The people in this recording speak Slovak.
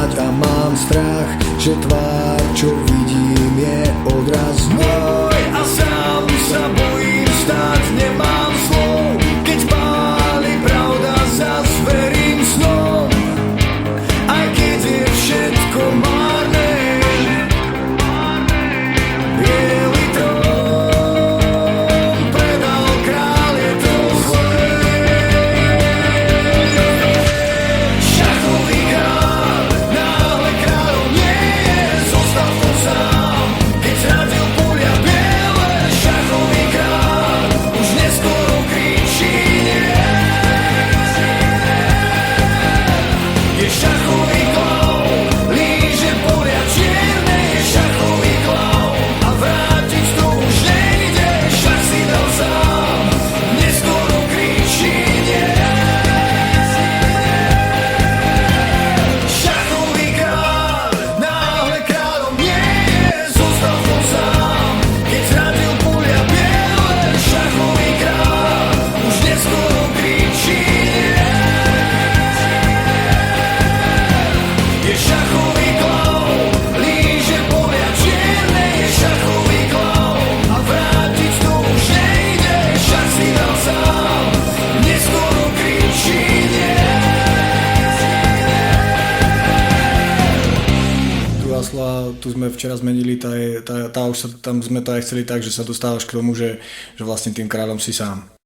mať a mám strach, že tvár, čo vidím, je odraz môj a sám sa bojím stať, nemám slov, keď páli pravda, zas verím snom, aj keď je všetko márne. Bielý trón predal kráľ, je to zlé. Šachový kráľ, náhle kráľom nie je, zostal to sám, keď zradil puľa biele. Šachový kráľ už neskoro kričí nie. Je šachový klaun, líže puľa čierne, je šachový klaun a vrátiť to už nejde. Šach si dal sám, neskoro kričí nie. Šachový kráľ, náhle kráľom nie je, zostal to sám, keď zradil puľa biele. Šachový kráľ už neskoro kričí nie. Je šachový klaun, líže puľa čierne, je šachový klaun a vrátiť to už nejde. Šach si dal sám, neskoro kričí nie. Druhá slova, tu sme včera zmenili, tá už sa tam sme to aj chceli tak, že sa dostávaš k tomu, že vlastne tým kráľom si sám.